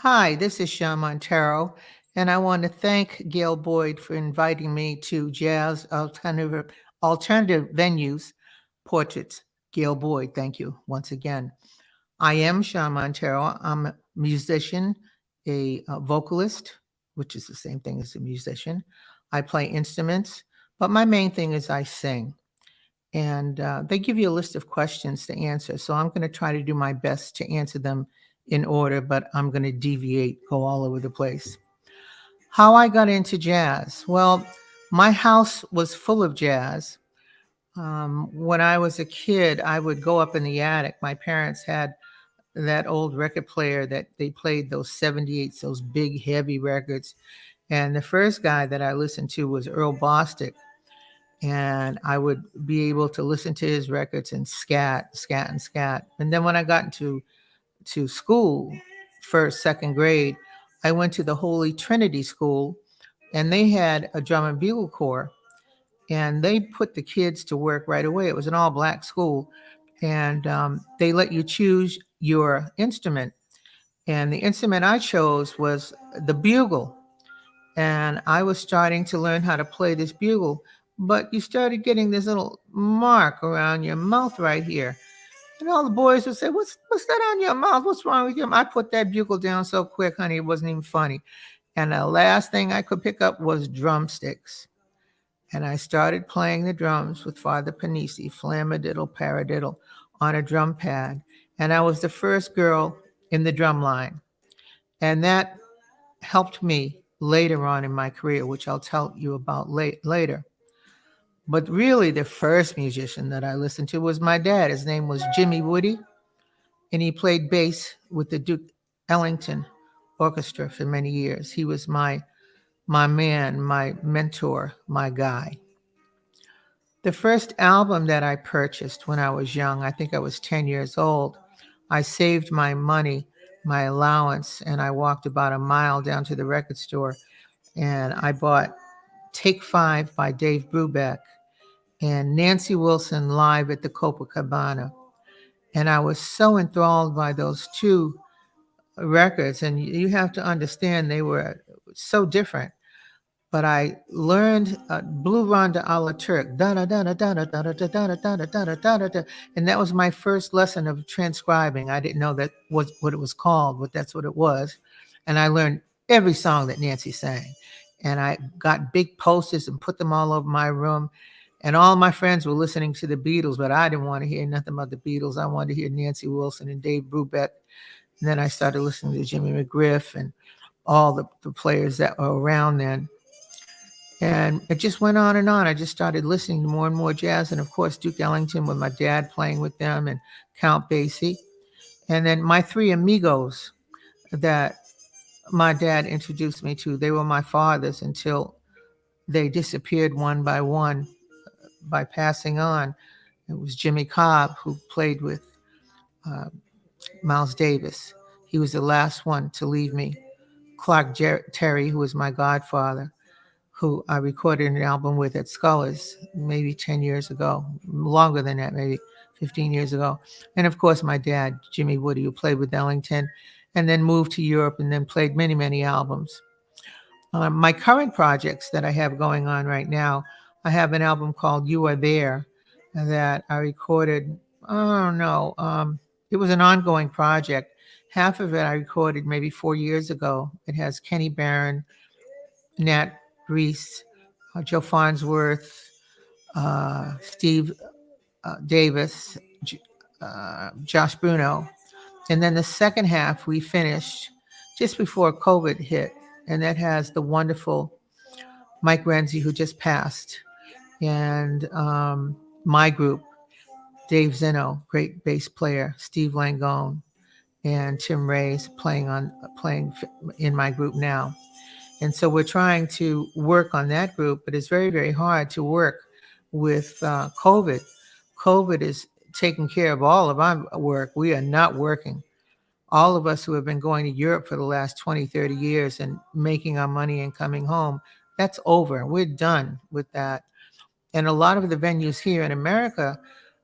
Hi, this is Shawnn Monteiro, and I want to thank Gail Boyd for inviting me to Jazz Alternative Venues Portraits. Gail Boyd, thank you once again. I am Shawnn Monteiro. I'm a musician, a vocalist, which is the same thing as a musician. I play instruments, but my main thing is I sing. And they give you a list of questions to answer. So I'm going to try to do my best to answer them in order, but I'm going to deviate, go all over the place. How I got into jazz? Well, my house was full of jazz. When I was a kid, I would go up in the attic. My parents had that old record player that they played those 78s, those big, heavy records. And the first guy that I listened to was Earl Bostic, and I would be able to listen to his records and scat, scat, and scat. And then when I got into school, first, second grade, I went to the Holy Trinity School, and they had a drum and bugle corps, and they put the kids to work right away. It was an all-black school, and they let you choose your instrument. And the instrument I chose was the bugle, and I was starting to learn how to play this bugle, but you started getting this little mark around your mouth right here. And all the boys would say, what's that on your mouth? What's wrong with you? I put that bugle down so quick, honey, it wasn't even funny. And the last thing I could pick up was drumsticks. And I started playing the drums with Father Panisi, flamadiddle, paradiddle, on a drum pad. And I was the first girl in the drum line. And that helped me later on in my career, which I'll tell you about later. But really, the first musician that I listened to was my dad. His name was Jimmy Woody, and he played bass with the Duke Ellington Orchestra for many years. He was my man, my mentor, my guy. The first album that I purchased when I was young, I think I was 10 years old, I saved my money, my allowance, and I walked about a mile down to the record store, and I bought Take Five by Dave Brubeck and Nancy Wilson live at the Copacabana. And I was so enthralled by those two records. And you have to understand they were so different. But I learned Blue Ronda a la Turk, da da da da da da da da da da da da da da da, and that was my first lesson of transcribing. I didn't know that was what it was called, but that's what it was. And I learned every song that Nancy sang, and I got big posters and put them all over my room. And all my friends were listening to the Beatles, but I didn't want to hear nothing about the Beatles. I wanted to hear Nancy Wilson and Dave Brubeck. And then I started listening to Jimmy McGriff and all the players that were around then. And it just went on and on. I just started listening to more and more jazz. And of course, Duke Ellington with my dad playing with them and Count Basie. And then my three amigos that my dad introduced me to, they were my fathers until they disappeared one by one by passing on. It was Jimmy Cobb, who played with uh, Miles Davis. He was the last one to leave me. Clark Terry, who was my godfather, who I recorded an album with at Scullers maybe 10 years ago, longer than that, maybe 15 years ago. And of course, my dad, Jimmy Woody, who played with Ellington and then moved to Europe and then played many, many albums. My current projects that I have going on right now, I have an album called You Are There that I recorded, I don't know, it was an ongoing project. Half of it I recorded maybe 4 years ago. It has Kenny Barron, Nat Reese, Joe Farnsworth, Steve Davis, Josh Bruno. And then the second half we finished just before COVID hit. And that has the wonderful Mike Renzi, who just passed, and my group, Dave Zeno, great bass player, Steve Langone, and Tim Ray's playing in my group now. And so we're trying to work on that group, but it's very, very hard to work with COVID. COVID is taking care of all of our work. We are not working. All of us who have been going to Europe for the last 20, 30 years and making our money and coming home, that's over. We're done with that. And a lot of the venues here in America,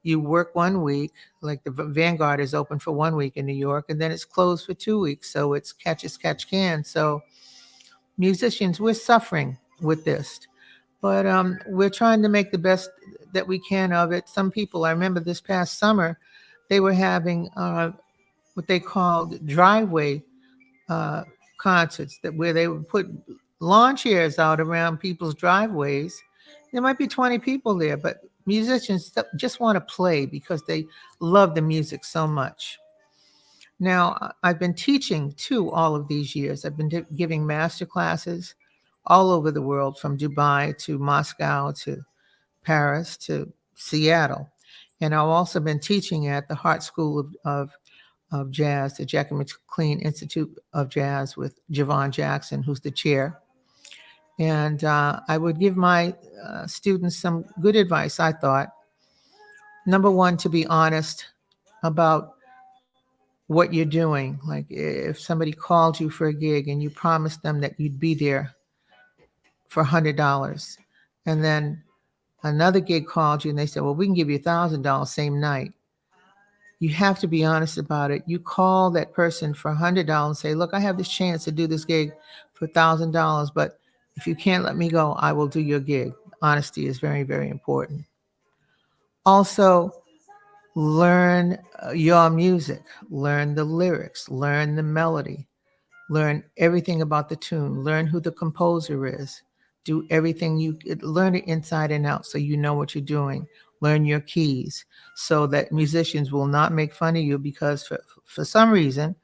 You work 1 week, like the Vanguard is open for 1 week in New York, and then it's closed for 2 weeks. So it's catch as catch can. So musicians, we're suffering with this, but we're trying to make the best that we can of it. Some people, I remember this past summer, they were having what they called driveway uh, concerts, that where they would put lawn chairs out around people's driveways. There might be 20 people there, but musicians just want to play because they love the music so much. Now, I've been teaching too all of these years. I've been giving master classes all over the world, from Dubai to Moscow to Paris to Seattle. And I've also been teaching at the Hart School of Jazz, the Jackie McLean Institute of Jazz, with Javon Jackson, who's the chair. And I would give my students some good advice, I thought. Number one, to be honest about what you're doing. Like if somebody called you for a gig and you promised them that you'd be there for $100, and then another gig called you and they said, well, we can give you $1,000 same night. You have to be honest about it. You call that person for $100 and say, look, I have this chance to do this gig for $1,000, but if you can't let me go, I will do your gig. Honesty is very, very important. Also, learn your music, learn the lyrics, learn the melody, learn everything about the tune, learn who the composer is, do everything learn it inside and out so you know what you're doing. Learn your keys so that musicians will not make fun of you, because for some reason,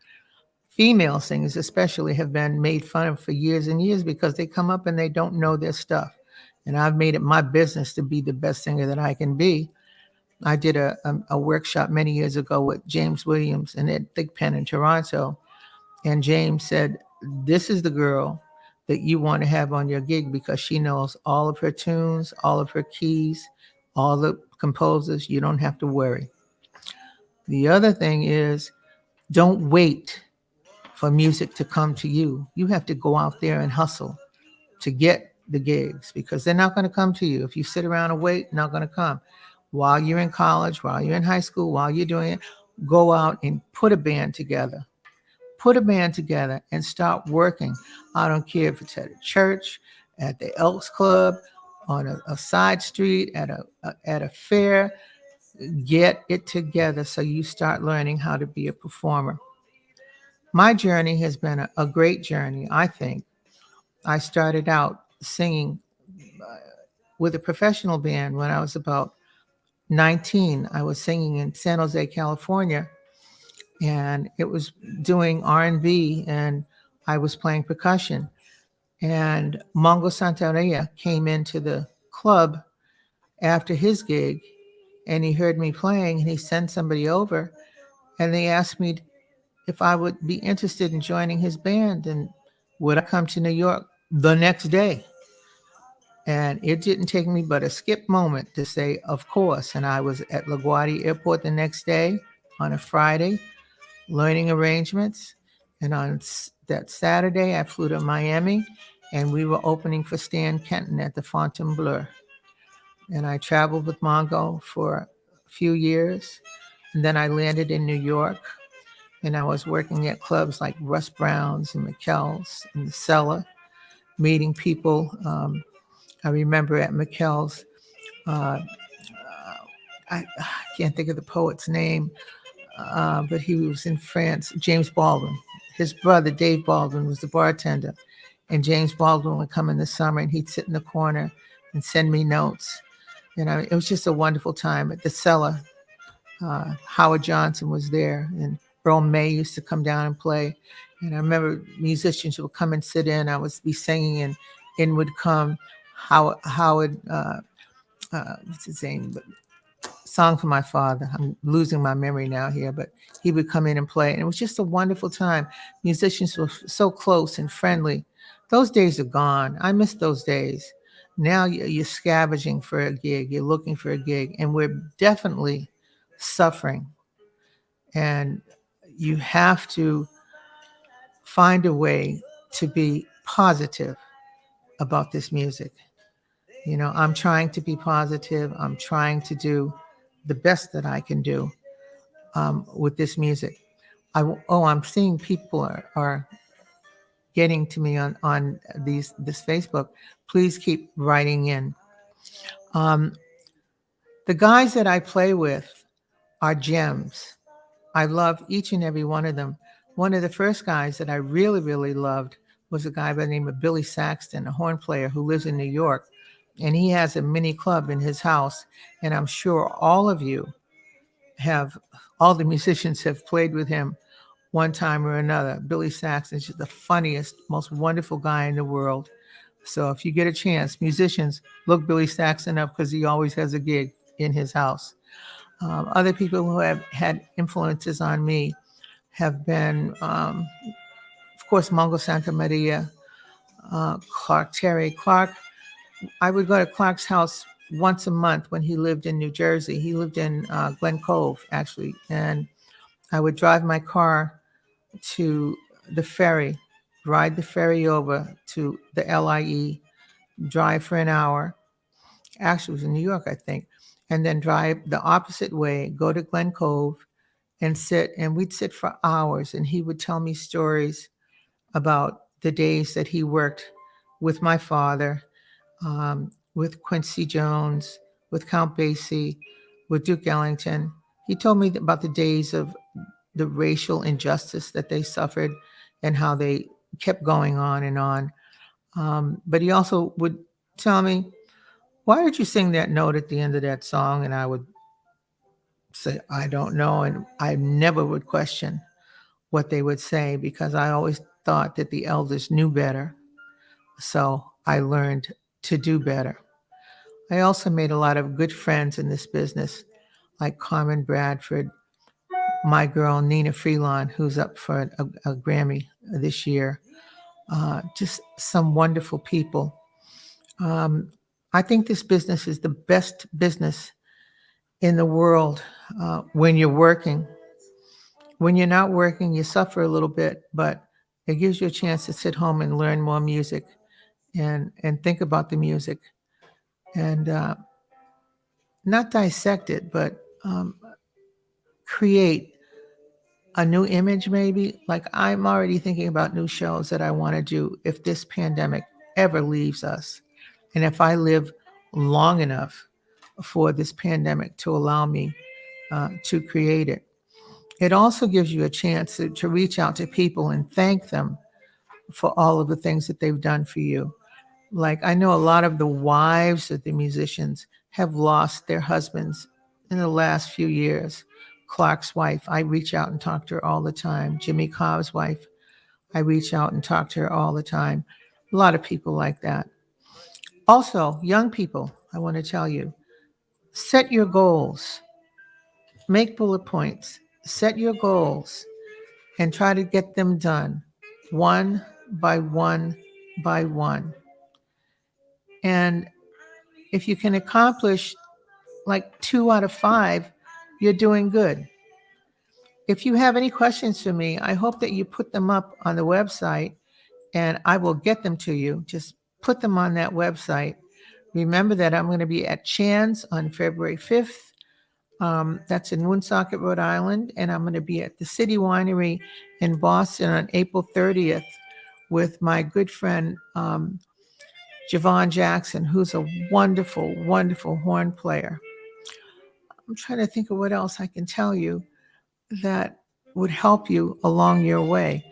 female singers especially have been made fun of for years and years because they come up and they don't know their stuff. And I've made it my business to be the best singer that I can be. I did a workshop many years ago with James Williams and Ed Thigpen in Toronto. And James said, this is the girl that you want to have on your gig because she knows all of her tunes, all of her keys, all the composers. You don't have to worry. The other thing is, don't wait for music to come to you. You have to go out there and hustle to get the gigs, because they're not going to come to you. If you sit around and wait, not going to come. While you're in college, while you're in high school, while you're doing it, go out and put a band together. Put a band together and start working. I don't care if it's at a church, at the Elks Club, on a side street, at a fair. Get it together so you start learning how to be a performer. My journey has been a great journey, I think. I started out singing with a professional band when I was about 19. I was singing in San Jose, California, and it was doing R&B, and I was playing percussion. And Mongo Santaria came into the club after his gig, and he heard me playing, and he sent somebody over, and they asked me if I would be interested in joining his band, and would I come to New York the next day. And it didn't take me but a skip moment to say, of course. And I was at LaGuardia Airport the next day on a Friday, learning arrangements. And on that Saturday, I flew to Miami, and we were opening for Stan Kenton at the Fontainebleau. And I traveled with Mongo for a few years. And then I landed in New York, and I was working at clubs like Russ Brown's and McKell's and the Cellar, meeting people. I remember at McKell's, uh, I can't think of the poet's name, but he was in France, James Baldwin. His brother, Dave Baldwin, was the bartender. And James Baldwin would come in the summer, and he'd sit in the corner and send me notes. It was just a wonderful time at the Cellar. Howard Johnson was there, and Earl May used to come down and play. And I remember musicians would come and sit in. I would be singing, and in would come Howard, what's his name? Song for My Father. I'm losing my memory now here, but he would come in and play. And it was just a wonderful time. Musicians were so close and friendly. Those days are gone. I miss those days. Now you're scavenging for a gig. You're looking for a gig. And we're definitely suffering. And you have to find a way to be positive about this music. I'm trying to be positive. I'm trying to do the best that I can do with this music. I'm seeing people are getting to me on this Facebook. Please keep writing in. Um, the guys that I play with are gems. I love each and every one of them. One of the first guys that I really, really loved was a guy by the name of Billy Saxton, a horn player who lives in New York. And he has a mini club in his house. And I'm sure all the musicians have played with him one time or another. Billy Saxton is just the funniest, most wonderful guy in the world. So if you get a chance, musicians, look Billy Saxton up because he always has a gig in his house. Other people who have had influences on me have been, of course, Mongo Santa Maria, Clark Terry. Clark, I would go to Clark's house once a month when he lived in New Jersey. He lived in Glen Cove, actually. And I would drive my car to the ferry, ride the ferry over to the LIE, drive for an hour. Actually, it was in New York, I think. And then drive the opposite way, go to Glen Cove and sit. And we'd sit for hours. And he would tell me stories about the days that he worked with my father, with Quincy Jones, with Count Basie, with Duke Ellington. He told me about the days of the racial injustice that they suffered and how they kept going on and on. But he also would tell me, why did you sing that note at the end of that song? And I would say, I don't know. And I never would question what they would say because I always thought that the elders knew better. So I learned to do better. I also made a lot of good friends in this business, like Carmen Bradford, my girl Nina Freelon, who's up for a Grammy this year. Just some wonderful people. I think this business is the best business in the world when you're working. When you're not working, you suffer a little bit, but it gives you a chance to sit home and learn more music and think about the music and not dissect it, but create a new image maybe. Like I'm already thinking about new shows that I want to do if this pandemic ever leaves us. And if I live long enough for this pandemic to allow me to create it. It also gives you a chance to reach out to people and thank them for all of the things that they've done for you. Like I know a lot of the wives of the musicians have lost their husbands in the last few years. Clark's wife, I reach out and talk to her all the time. Jimmy Cobb's wife, I reach out and talk to her all the time. A lot of people like that. Also, young people, I want to tell you, set your goals, make bullet points, set your goals, and try to get them done one by one by one. And if you can accomplish like 2 out of 5, you're doing good. If you have any questions for me, I hope that you put them up on the website and I will get them to you. Just put them on that website. Remember that I'm going to be at Shann's on February 5th. That's in Woonsocket, Rhode Island. And I'm going to be at the City Winery in Boston on April 30th with my good friend, Javon Jackson, who's a wonderful, wonderful horn player. I'm trying to think of what else I can tell you that would help you along your way.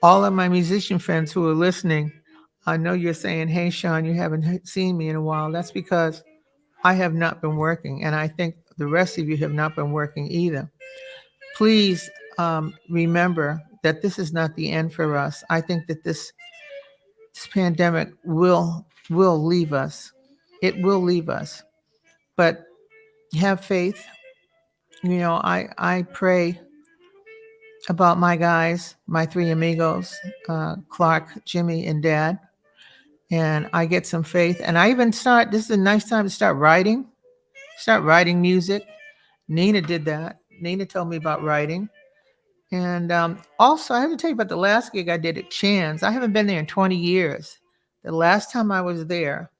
All of my musician friends who are listening, I know you're saying, hey, Shawnn, you haven't seen me in a while. That's because I have not been working. And I think the rest of you have not been working either. Please remember that this is not the end for us. I think that this pandemic will leave us. It will leave us. But have faith. You know, I pray about my guys, my 3 amigos, Clark, Jimmy, and Dad. And I get some faith. And I even this is a nice time to start writing music. Nina did that. Nina told me about writing. And also, I have to tell you about the last gig I did at Shann's. I haven't been there in 20 years. The last time I was there,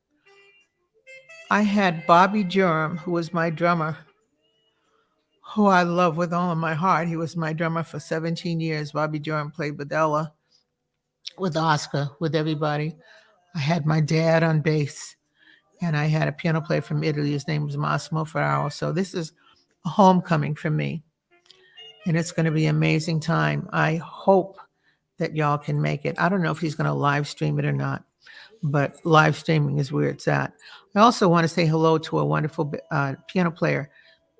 I had Bobby Durham, who was my drummer, who I love with all of my heart. He was my drummer for 17 years. Bobby Jordan played with Ella, with Oscar, with everybody. I had my dad on bass, and I had a piano player from Italy. His name was Massimo Ferraro. So this is a homecoming for me, and it's going to be an amazing time. I hope that y'all can make it. I don't know if he's going to live stream it or not, but live streaming is where it's at. I also want to say hello to a wonderful piano player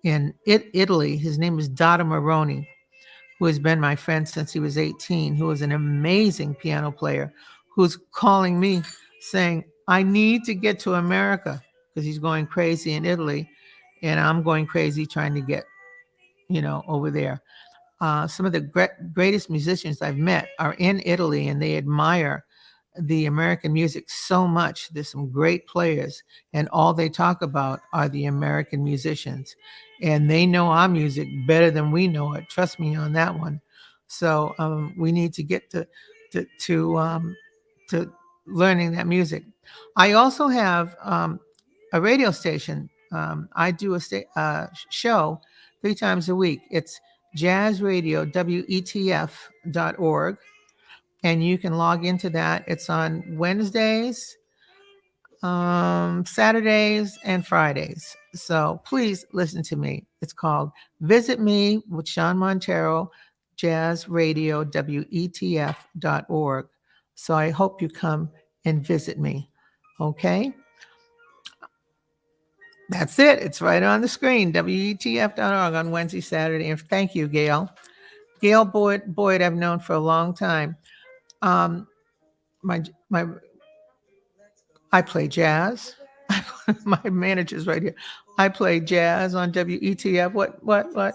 in Italy. His name is Dada Moroni, who has been my friend since he was 18, who is an amazing piano player, who's calling me saying, I need to get to America because he's going crazy in Italy, and I'm going crazy trying to get, over there. Some of the greatest musicians I've met are in Italy, and they admire the American music so much. There's some great players, and all they talk about are the American musicians, and they know our music better than we know it. Trust me on that one. So we need to get to learning that music. I also have a radio station. I do a show 3 times a week. It's Jazz Radio, WETF.org. And you can log into that. It's on Wednesdays, Saturdays, and Fridays. So please listen to me. It's called Visit Me with Shawnn Monteiro, Jazz Radio, WETF.org. So I hope you come and visit me. Okay? That's it. It's right on the screen, WETF.org on Wednesday, Saturday. And thank you, Gail. Gail Boyd, I've known for a long time. My I play jazz. My manager's right here. I play jazz on WETF. What?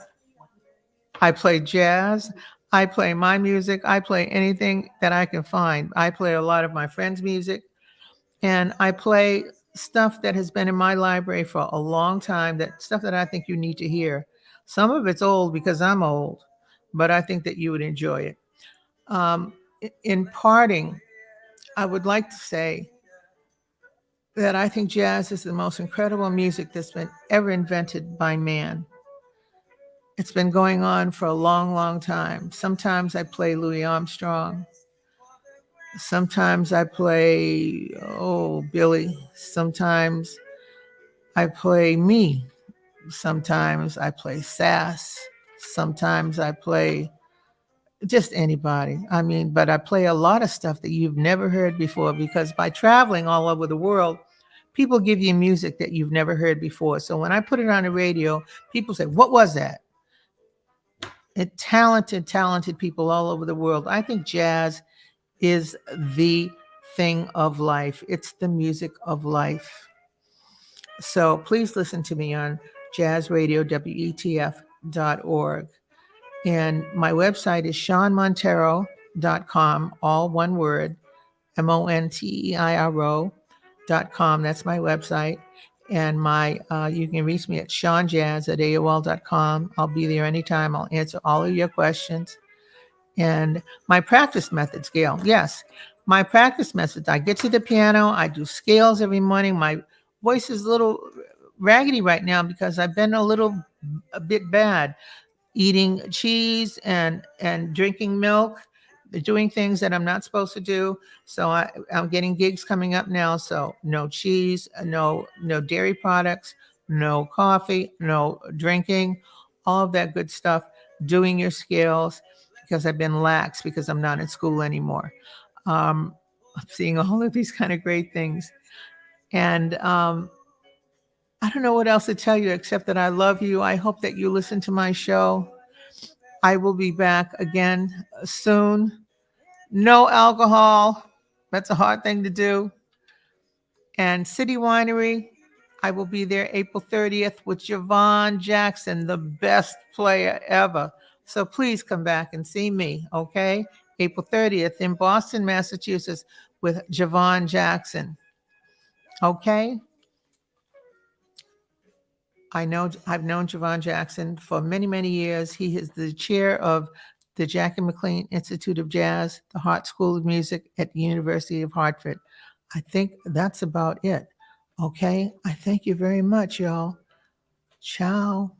I play jazz. I play my music. I play anything that I can find. I play a lot of my friends' music, and I play stuff that has been in my library for a long time, that stuff that I think you need to hear. Some of it's old because I'm old, but I think that you would enjoy it. In parting, I would like to say that I think jazz is the most incredible music that's been ever invented by man. It's been going on for a long, long time. Sometimes I play Louis Armstrong. Sometimes I play, Billy. Sometimes I play me. Sometimes I play Sass. Sometimes I play just anybody. But I play a lot of stuff that you've never heard before, because by traveling all over the world, people give you music that you've never heard before. So when I put it on the radio, people say, what was that? Talented people all over the world. I think jazz is the thing of life. It's the music of life. So please listen to me on Jazz Radio, WETF.org. And my website is ShawnnMonteiro.com, all one word, MONTEIRO.com. That's my website. And you can reach me at ShawnnJazz@AOL.com. I'll be there anytime. I'll answer all of your questions. And my practice methods, Gail. Yes, my practice methods. I get to the piano. I do scales every morning. My voice is a little raggedy right now because I've been a bit bad, eating cheese and drinking milk, doing things that I'm not supposed to do. So I'm getting gigs coming up now. So no cheese, no dairy products, no coffee, no drinking, all of that good stuff. Doing your scales, because I've been lax because I'm not in school anymore. I'm seeing all of these kind of great things. And I don't know what else to tell you except that I love you. I hope that you listen to my show. I will be back again soon. No alcohol. That's a hard thing to do. And City Winery, I will be there April 30th with Javon Jackson, the best player ever. So please come back and see me, okay? April 30th in Boston, Massachusetts with Javon Jackson, okay? I've known Javon Jackson for many, many years. He is the chair of the Jackie McLean Institute of Jazz, the Hart School of Music at the University of Hartford. I think that's about it. Okay? I thank you very much, y'all. Ciao.